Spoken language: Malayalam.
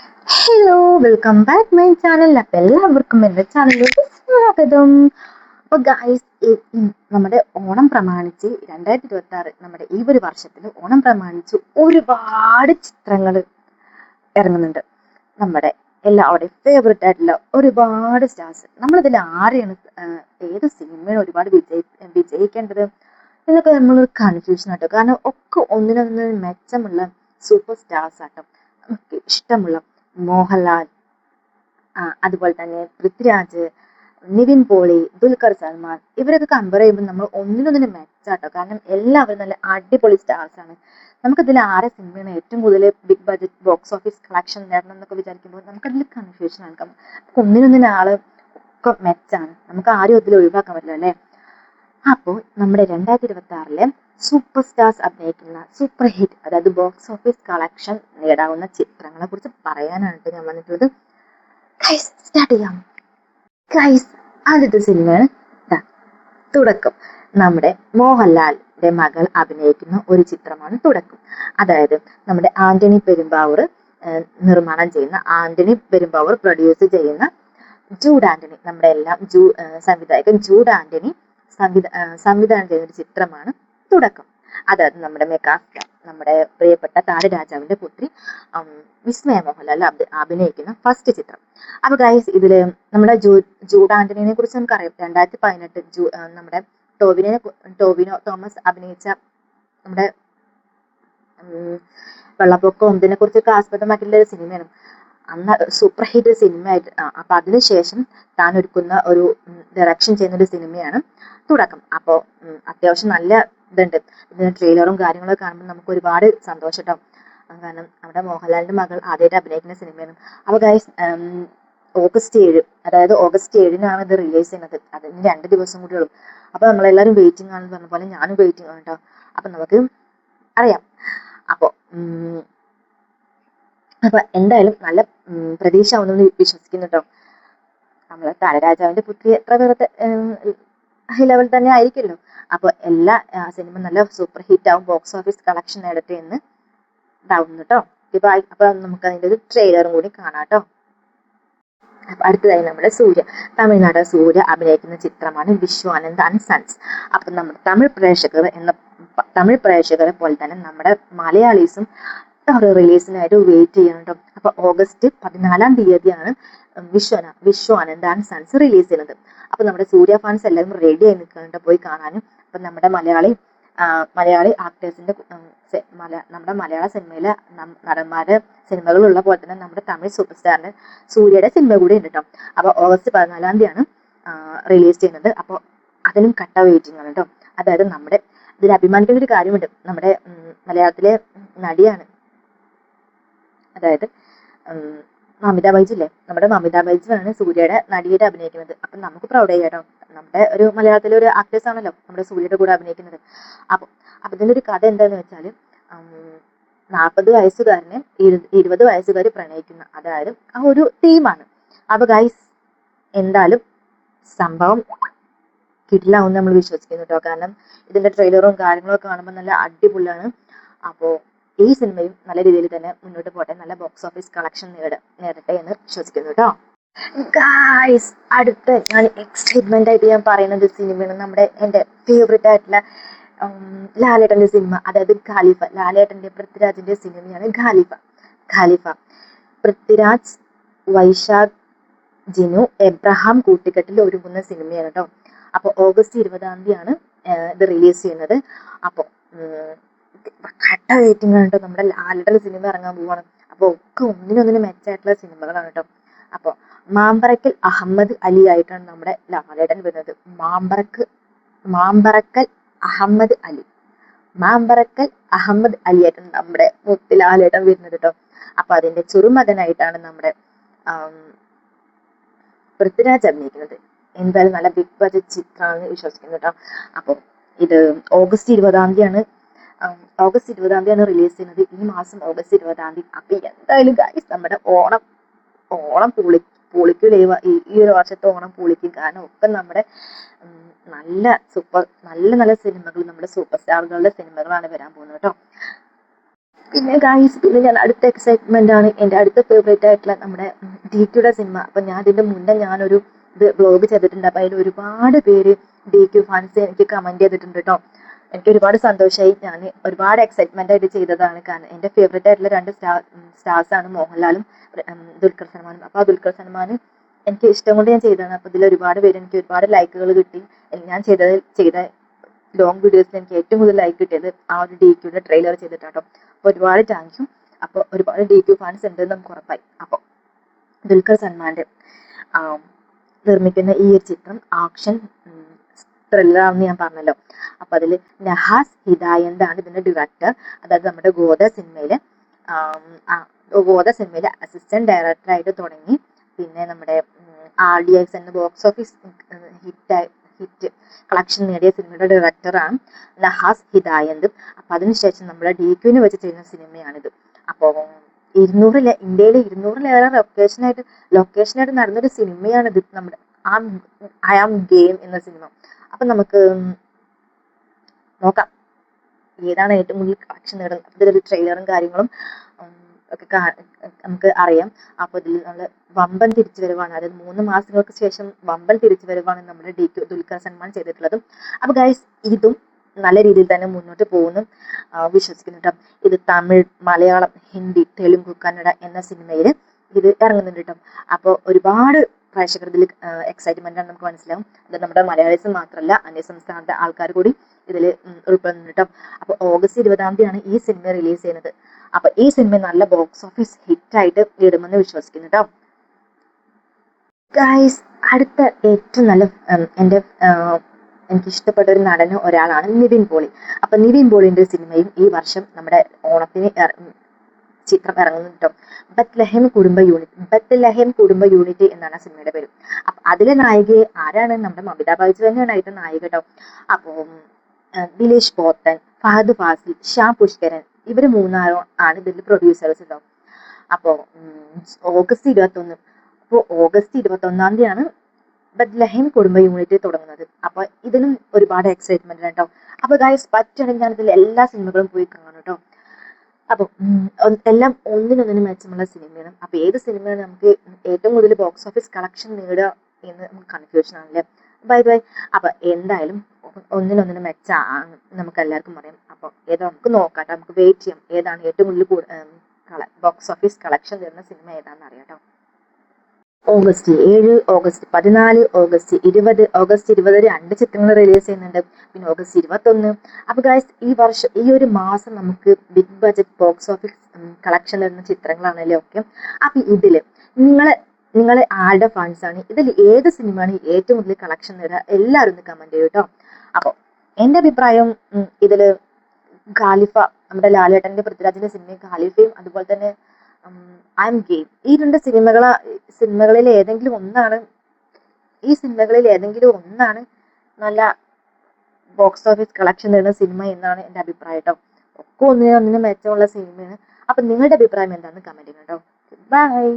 Hello, welcome back my channel. അപ്പൊ എല്ലാവർക്കും എന്റെ ചാനലിലേക്ക് സ്വാഗതം. അപ്പൊ ഗൈസ്, നമ്മുടെ ഓണം പ്രമാണിച്ച് 2026 നമ്മുടെ ഈ ഒരു വർഷത്തിൽ ഓണം പ്രമാണിച്ച് ഒരുപാട് ചിത്രങ്ങൾ ഇറങ്ങുന്നുണ്ട്. നമ്മുടെ എല്ലാവരുടെയും ഫേവറേറ്റ് ആയിട്ടുള്ള ഒരുപാട് സ്റ്റാർസ്. നമ്മളിതിൽ ആരെയാണ് ഏത് സിനിമയാണ് ഒരുപാട് വിജയിക്കേണ്ടത് എന്നൊക്കെ നമ്മളൊരു കൺഫ്യൂഷൻ ആട്ടോ. കാരണം ഒക്കെ ഒന്നിനൊന്ന് മെച്ചമുള്ള സൂപ്പർ സ്റ്റാർസ് ആട്ടോ. നമുക്ക് ഇഷ്ടമുള്ള മോഹൻലാൽ, അതുപോലെ തന്നെ പൃഥ്വിരാജ്, നിവിൻ പോളി, ദുൽഖർ സൽമാൻ, ഇവരൊക്കെ കമ്പയർ ചെയ്യുമ്പോൾ നമ്മൾ ഒന്നിനൊന്നിന് മെച്ചാട്ടോ. കാരണം എല്ലാവരും നല്ല അടിപൊളി സ്റ്റാർസ് ആണ്. നമുക്കിതിൽ ആരെ സിനിമയാണ് ഏറ്റവും കൂടുതൽ big budget box office collection നേടണം എന്നൊക്കെ വിചാരിക്കുമ്പോൾ നമുക്കതിൽ കൺഫ്യൂഷൻ ആണ്. ഒന്നിനൊന്നിന് ആള് ഒക്കെ മെച്ചാണ്. നമുക്ക് ആരും ഇതിൽ ഒഴിവാക്കാൻ പറ്റില്ല അല്ലേ. അപ്പോൾ നമ്മുടെ 2026 സൂപ്പർ സ്റ്റാർസ് അഭിനയിക്കുന്ന സൂപ്പർ ഹിറ്റ്, അതായത് ബോക്സ് ഓഫീസ് കളക്ഷൻ നേടാവുന്ന ചിത്രങ്ങളെ കുറിച്ച് പറയാനാണ് ഞാൻ വന്നിട്ടുള്ളത്. സ്റ്റാർട്ട് ചെയ്യാം. ഗൈസ്, ആദ്യത്തെ സിനിമയാണ് തുടക്കം. നമ്മുടെ മോഹൻലാലിന്റെ മകൾ അഭിനയിക്കുന്ന ഒരു ചിത്രമാണ് തുടക്കം. അതായത് നമ്മുടെ ആന്റണി പെരുമ്പാവൂർ നിർമ്മാണം ചെയ്യുന്ന, ആന്റണി പെരുമ്പാവൂർ പ്രൊഡ്യൂസ് ചെയ്യുന്ന, ജൂഡ് ആന്റണി, നമ്മുടെ എല്ലാം സംവിധായകൻ ജൂഡ് ആന്റണി സംവിധാനം ചെയ്യുന്ന ഒരു ചിത്രമാണ് തുടക്കം. അതായത് നമ്മുടെ മെഗാസ്റ്റാർ, നമ്മുടെ പ്രിയപ്പെട്ട താരരാജാവിന്റെ പുത്രി വിസ്മയ മോഹൻലാൽ അഭിനയിക്കുന്ന ഫസ്റ്റ് ചിത്രം. അപ്പൊ ഗൈസ്, ഇതില് നമ്മുടെ ജൂഡ് ആന്റണിനെ കുറിച്ച് നമുക്കറിയാം. 2018 നമ്മുടെ ടോവിനോ തോമസ് അഭിനയിച്ച നമ്മുടെ വെള്ളപ്പൊക്കവും ഇതിനെ കുറിച്ചൊക്കെ ആസ്പദമായിട്ടുള്ള ഒരു സിനിമയാണ്. അന്ന് സൂപ്പർ ഹിറ്റ് സിനിമയായിട്ട്. അപ്പൊ അതിനുശേഷം താൻ ഒരുക്കുന്ന ഒരു ഡയറക്ഷൻ ചെയ്യുന്ന ഒരു സിനിമയാണ് തുടക്കം. അപ്പോൾ അത്യാവശ്യം നല്ല ഇതുണ്ട്. ഇതിന് ട്രെയിലറും കാര്യങ്ങളൊക്കെ കാണുമ്പോൾ നമുക്ക് ഒരുപാട് സന്തോഷം കേട്ടോ. കാരണം നമ്മുടെ മോഹൻലാലിന്റെ മകൾ ആദ്യമായിട്ട് അഭിനയിക്കുന്ന സിനിമയാണ്. അപ്പൊ ഗൈസ്, ഓഗസ്റ്റ് 7, അതായത് ഓഗസ്റ്റ് 7-നാണ് ഇത് റിലീസ് ചെയ്യുന്നത്. അതിന് 2 ദിവസം കൂടി ഉള്ളൂ. അപ്പൊ നമ്മളെല്ലാവരും വെയിറ്റിംഗ് ആണെന്ന് പറഞ്ഞ പോലെ ഞാനും വെയിറ്റിംഗ് ആണ് കേട്ടോ. അപ്പൊ നമുക്ക് അറിയാം. അപ്പൊ എന്തായാലും നല്ല പ്രതീക്ഷ ആവുന്നെന്ന് വിശ്വസിക്കുന്നു കേട്ടോ. നമ്മളെ താരരാജാവിന്റെ പുത്രി എത്ര പേരത്തെ ഹൈ ലെവൽ തന്നെ ആയിരിക്കുമല്ലോ. അപ്പൊ എല്ലാ സിനിമ നല്ല സൂപ്പർ ഹിറ്റ് ആവും, ബോക്സ് ഓഫീസ് കളക്ഷൻ നേടട്ടെ എന്ന് ഇതാവുന്നു കേട്ടോ. അപ്പൊ നമുക്ക് അതിന്റെ ഒരു ട്രെയിലറും കൂടി കാണാം കേട്ടോ. അപ്പൊ അടുത്തതായി നമ്മുടെ തമിഴ്നാട് സൂര്യ അഭിനയിക്കുന്ന ചിത്രമാണ് വിശ്വാനന്ദ് ആൻഡ് സൺസ്. അപ്പൊ നമ്മുടെ തമിഴ് പ്രേക്ഷകരെ പോലെ തന്നെ നമ്മുടെ മലയാളീസും റിലീസിനായിട്ട് വെയിറ്റ് ചെയ്യണം കേട്ടോ. അപ്പൊ ഓഗസ്റ്റ് 14-ാം തീയതിയാണ് വിശ്വാനന്ദ് ആൻഡ് സൺസ് റിലീസ് ചെയ്യുന്നത്. അപ്പൊ നമ്മുടെ സൂര്യ ഫാൻസ് എല്ലാവരും റെഡി ആയി നിൽക്കുന്നുണ്ട് പോയി കാണാനും. അപ്പൊ നമ്മുടെ മലയാളി ആക്ടേഴ്സിന്റെ നമ്മുടെ മലയാള സിനിമയിലെ നടന്മാരുടെ സിനിമകളുള്ള പോലെ തന്നെ നമ്മുടെ തമിഴ് സൂപ്പർ സ്റ്റാറിന്റെ സൂര്യയുടെ സിനിമ കൂടി ഉണ്ട് കേട്ടോ. അപ്പൊ ഓഗസ്റ്റ് 14-ാം തീയതിയാണ് റിലീസ് ചെയ്യുന്നത്. അപ്പോൾ അതിനും കട്ട വെയിറ്റിംഗ് ആണ് കേട്ടോ. അതായത് നമ്മുടെ ഇതിൽ അഭിമാനിക്കുന്ന ഒരു കാര്യമുണ്ട്. നമ്മുടെ മലയാളത്തിലെ നടിയാണ്, അതായത് മമിത ബൈജു ഇല്ലേ, നമ്മുടെ മമിത ബൈജു ആണ് സൂര്യയുടെ നടിയായിട്ട് അഭിനയിക്കുന്നത്. അപ്പൊ നമുക്ക് പ്രൗഡ് ചെയ്യാട്ടോ. നമ്മുടെ ഒരു മലയാളത്തിലെ ഒരു ആക്ട്രസ് ആണല്ലോ നമ്മുടെ സൂര്യയുടെ കൂടെ അഭിനയിക്കുന്നത്. അപ്പൊ ഇതിന്റെ ഒരു കഥ എന്താന്ന് വെച്ചാല്, 40 വയസ്സുകാരനെ 20 വയസ്സുകാര് പ്രണയിക്കുന്ന, അതായത് ആ ഒരു തീമാണ്. അപ്പൊ ഗൈസ്, എന്തായാലും സംഭവം കിട്ടില്ലാവും നമ്മൾ വിശ്വസിക്കുന്നു കേട്ടോ. കാരണം ഇതിന്റെ ട്രെയിലറും കാര്യങ്ങളൊക്കെ കാണുമ്പോൾ നല്ല അടിപൊളിയാണ്. അപ്പോ ഈ സിനിമയും നല്ല രീതിയിൽ തന്നെ മുന്നോട്ട് പോട്ടെ, നല്ല ബോക്സ് ഓഫീസ് കളക്ഷൻ നേടട്ടെ എന്ന് വിശ്വസിക്കുന്നു കേട്ടോ. ഗായ്സ്, അടുത്ത ഞാൻ എക്സൈറ്റ്മെന്റ് ആയിട്ട് ഞാൻ പറയുന്നത് സിനിമയാണ് നമ്മുടെ എന്റെ ഫേവറേറ്റ് ആയിട്ടുള്ള ലാലേട്ടന്റെ സിനിമ, അതായത് ഖാലിഫ. ലാലേട്ടന്റെ പൃഥ്വിരാജിന്റെ സിനിമയാണ് ഖാലിഫ. പൃഥ്വിരാജ്, വൈശാഖ്, ജിനു എബ്രഹാം കൂട്ടുകെട്ടിൽ ഒരുങ്ങുന്ന സിനിമയാണ് കേട്ടോ. അപ്പൊ ഓഗസ്റ്റ് 20-ാം തീയതിയാണ് ഇത് റിലീസ് ചെയ്യുന്നത്. അപ്പൊ കട്ട വെയിറ്റിംഗ് ആണ് കേട്ടോ. നമ്മുടെ ലാലേട്ടന്റെ സിനിമ ഇറങ്ങാൻ പോവാണ്. അപ്പൊ ഒക്കെ ഒന്നിനൊന്നിന് മെച്ചായിട്ടുള്ള സിനിമകളാണ് കേട്ടോ. അപ്പൊ മാമ്പറക്കൽ അഹമ്മദ് അലി ആയിട്ടാണ് നമ്മുടെ ലാലേട്ടൻ വരുന്നത്. മാമ്പറക്കൽ അഹമ്മദ് അലി ആയിട്ടാണ് നമ്മുടെ ലാലേട്ടൻ വരുന്നത് കേട്ടോ. അപ്പൊ അതിന്റെ ചെറുമകനായിട്ടാണ് നമ്മുടെ പൃഥ്വിരാജ് അഭിനയിക്കുന്നത്. എന്തായാലും നല്ല ബിഗ് ബഡ്ജറ്റ് ചിത്രമാണെന്ന് വിശ്വസിക്കുന്നു കേട്ടോ. അപ്പൊ ഇത് ഓഗസ്റ്റ് 20-ാം തീയതിയാണ് റിലീസ് ചെയ്യുന്നത്. ഈ മാസം ഓഗസ്റ്റ് 20-ാം തീയതി. അപ്പൊ എന്തായാലും ഗൈസ്, നമ്മുടെ ഓണം പൊളിക്കൂലേ. ഈ ഒരു വർഷത്തെ ഓണം പൊളിക്കും. കാരണം ഒക്കെ നമ്മുടെ നല്ല നല്ല സിനിമകൾ, നമ്മുടെ സൂപ്പർ സ്റ്റാറുകളുടെ സിനിമകളാണ് വരാൻ പോകുന്നത് കേട്ടോ. പിന്നെ ഗായ്സ്, പിന്നെ ഞാൻ അടുത്ത എക്സൈറ്റ്മെന്റ് ആണ് എൻ്റെ അടുത്ത ഫേവറേറ്റ് ആയിട്ടുള്ള നമ്മുടെ DQയുടെ സിനിമ. അപ്പൊ ഞാൻ ഇതിന്റെ മുന്നേ ഞാനൊരു ബ്ലോഗ് ചെയ്തിട്ടുണ്ട്. അപ്പൊ അതിൽ ഒരുപാട് പേര് DQ ഫാൻസ് എനിക്ക് കമന്റ് ചെയ്തിട്ടുണ്ട് കേട്ടോ. എനിക്ക് ഒരുപാട് സന്തോഷമായി. ഞാൻ ഒരുപാട് എക്സൈറ്റ്മെന്റ് ആയിട്ട് ചെയ്തതാണ്. കാരണം എൻ്റെ ഫേവറേറ്റ് ആയിട്ടുള്ള രണ്ട് സ്റ്റാർസ് ആണ് മോഹൻലാലും ദുൽഖർ സൽമാനും. അപ്പൊ ആ ദുൽഖർ സൽമാൻ എനിക്ക് ഇഷ്ടം കൊണ്ട് ഞാൻ ചെയ്തതാണ്. അപ്പൊ ഇതിൽ ഒരുപാട് പേര് എനിക്ക് ഒരുപാട് ലൈക്കുകൾ കിട്ടി. ഞാൻ ചെയ്ത ലോങ് വീഡിയോസിൽ എനിക്ക് ഏറ്റവും കൂടുതൽ ലൈക്ക് കിട്ടിയത് ആ ഒരു DQയുടെ ട്രെയിലർ ചെയ്തിട്ടാട്ടോ. അപ്പൊ ഒരുപാട് താങ്ക് യു. അപ്പൊ ഒരുപാട് DQ ഫാൻസ് ഉണ്ട് നമുക്ക് ഉറപ്പായി. അപ്പൊ ദുൽഖർ സൽമാന്റെ നിർമ്മിക്കുന്ന ഈ ഒരു ചിത്രം ആക്ഷൻ ത്രില്ലറാണെന്ന് ഞാൻ പറഞ്ഞല്ലോ. അപ്പൊ അതിൽ നഹാസ് ഹിദായന്ത് ആണ് ഇതിന്റെ ഡയറക്ടർ. അതായത് നമ്മുടെ ഗോദ സിനിമയിലെ അസിസ്റ്റന്റ് ഡയറക്ടറായിട്ട് തുടങ്ങി. പിന്നെ നമ്മുടെ RDX എന്ന ബോക്സ് ഓഫീസ് ഹിറ്റ് കളക്ഷൻ നേടിയ സിനിമയുടെ ഡയറക്ടറാണ് നഹാസ് ഹിദായന്ത്. അപ്പൊ അതിനുശേഷം നമ്മുടെ DQവിന് വെച്ച് ചെയ്യുന്ന സിനിമയാണിത്. അപ്പോൾ ഇന്ത്യയിലെ 200-ലേറെ ലൊക്കേഷനായിട്ട് നടന്നൊരു സിനിമയാണിത്. നമ്മുടെ ഐ ആം ഗെയിം എന്ന സിനിമ. അപ്പൊ നമുക്ക് നോക്കാം ഏതാണ് ഏറ്റവും കൂടുതൽ കളക്ഷൻ നേടുന്നത്. അപ്പൊ ഇതിലൊരു ട്രെയിലറും കാര്യങ്ങളും ഒക്കെ നമുക്ക് അറിയാം. അപ്പൊ ഇതിൽ നമ്മൾ വമ്പൻ തിരിച്ചുവരവാണ്. അതായത് 3 മാസങ്ങൾക്ക് ശേഷം വമ്പൻ തിരിച്ചുവരവാണ് നമ്മുടെ ദുൽഖർ സൽമാൻ ചെയ്തിട്ടുള്ളത്. അപ്പൊ ഗൈസ്, ഇതും നല്ല രീതിയിൽ തന്നെ മുന്നോട്ട് പോകുന്നു വിശ്വസിക്കുന്നു. ഇത് തമിഴ്, മലയാളം, ഹിന്ദി, തെലുങ്ക്, കന്നഡ എന്ന സിനിമയിൽ ഇത് ഇറങ്ങുന്നുണ്ട് കേട്ടോ. അപ്പോൾ ഒരുപാട് പ്രേക്ഷകർ ഇതിൽ എക്സൈറ്റ്മെന്റ് ആണ് നമുക്ക് മനസ്സിലാവും. അത് നമ്മുടെ മലയാളീസ് മാത്രമല്ല, അന്യ സംസ്ഥാനത്തെ ആൾക്കാർ കൂടി ഇതിൽ ഉൾപ്പെടുന്നുണ്ട് കേട്ടോ. അപ്പൊ ഓഗസ്റ്റ് 20-ാം തീയതിയാണ് ഈ സിനിമ റിലീസ് ചെയ്യുന്നത്. അപ്പൊ ഈ സിനിമ നല്ല ബോക്സ് ഓഫീസ് ഹിറ്റ് ആയിട്ട് ഇടുമെന്ന് വിശ്വസിക്കുന്നു കേട്ടോ. ഗൈസ്, അടുത്ത ഏറ്റവും നല്ല എനിക്ക് ഇഷ്ടപ്പെട്ട ഒരു നടന് ഒരാളാണ് നിവിൻ പോളി. അപ്പൊ നിവിൻ പോളിന്റെ സിനിമയും ഈ വർഷം നമ്മുടെ ഓണത്തിന് ചിത്രം ഇറങ്ങുന്നുണ്ട് കേട്ടോ. ബത്ലഹേം കുടുംബ യൂണിറ്റ് എന്നാണ് ആ സിനിമയുടെ പേര്. അപ്പൊ അതിലെ നായിക ആരാണ്? നമ്മുടെ മമിത ബൈജു തന്നെയാണ് അതിന്റെ നായിക കേട്ടോ. അപ്പൊ ദിലീഷ് പോത്തൻ, ഫഹദ് ഫാസിൽ, ഷ്യാം പുഷ്കരൻ ഇവര് 3 ആണ് ഇതിന്റെ പ്രൊഡ്യൂസേഴ്സ് കേട്ടോ. അപ്പോ ഓഗസ്റ്റ് 21 അപ്പോൾ ഓഗസ്റ്റ് 21-ാം തീയതിയാണ് ബത്ലഹേം കുടുംബ യൂണിറ്റ് തുടങ്ങുന്നത്. അപ്പൊ ഇതിനും ഒരുപാട് എക്സൈറ്റ്മെന്റ് കേട്ടോ. അപ്പൊ ഗൈസ്, പറ്റുകയാണെങ്കിൽ ഞാൻ ഇതിൽ എല്ലാ സിനിമകളും പോയി കാണും കേട്ടോ. അപ്പൊ എല്ലാം ഒന്നിനൊന്നിനും മെച്ചമുള്ള സിനിമയാണ്. അപ്പൊ ഏത് സിനിമയാണ് നമുക്ക് ഏറ്റവും കൂടുതൽ ബോക്സ് ഓഫീസ് കളക്ഷൻ നേടുക എന്ന് നമുക്ക് കൺഫ്യൂഷൻ ആണല്ലേ. ബൈ. അപ്പൊ എന്തായാലും ഒന്നിനൊന്നിനും മെച്ചാണ് നമുക്ക് എല്ലാവർക്കും അറിയാം. അപ്പൊ ഏതാ നമുക്ക് നോക്കാം, നമുക്ക് വെയിറ്റ് ചെയ്യാം ഏതാണ് ഏറ്റവും കൂടുതൽ ബോക്സ് ഓഫീസ് കളക്ഷൻ തരുന്ന സിനിമ ഏതാണെന്ന് അറിയാം കേട്ടോ. August 7, August 14, August 20. ഓഗസ്റ്റ് 20 2 ചിത്രങ്ങൾ റിലീസ് ചെയ്യുന്നുണ്ട്. പിന്നെ ഓഗസ്റ്റ് 21. അപ്പൊ ഗൈസ്, ഈ ഒരു മാസം നമുക്ക് big budget box office collection തരുന്ന ചിത്രങ്ങളാണല്ലേ ഒക്കെ. അപ്പൊ ഇതില് നിങ്ങൾ ആരുടെ ഫാൻസ് ആണ്? ഇതിൽ ഏത് സിനിമയാണ് ഏറ്റവും കൂടുതൽ കളക്ഷൻ നേടുക? എല്ലാവരും ഒന്ന് കമന്റ് ചെയ്യും കേട്ടോ. അപ്പൊ എന്റെ അഭിപ്രായം ഇതില് ഖാലിഫ, നമ്മുടെ ലാലേട്ടന്റെ പൃഥ്വിരാജിന്റെ സിനിമയും ഖാലിഫയും അതുപോലെ തന്നെ ഐ എം ഗെയിം, ഈ 2 സിനിമകളിൽ ഏതെങ്കിലും ഒന്നാണ് നല്ല ബോക്സ് ഓഫീസ് കളക്ഷൻ നേടുന്ന സിനിമ എന്നാണ് എന്റെ അഭിപ്രായം കേട്ടോ. ഒക്കെ ഒന്നിനും മെച്ചമുള്ള സിനിമയാണ്. അപ്പൊ നിങ്ങളുടെ അഭിപ്രായം എന്താണെന്ന് കമന്റ് ചെയ്യണം കേട്ടോ. ബൈ.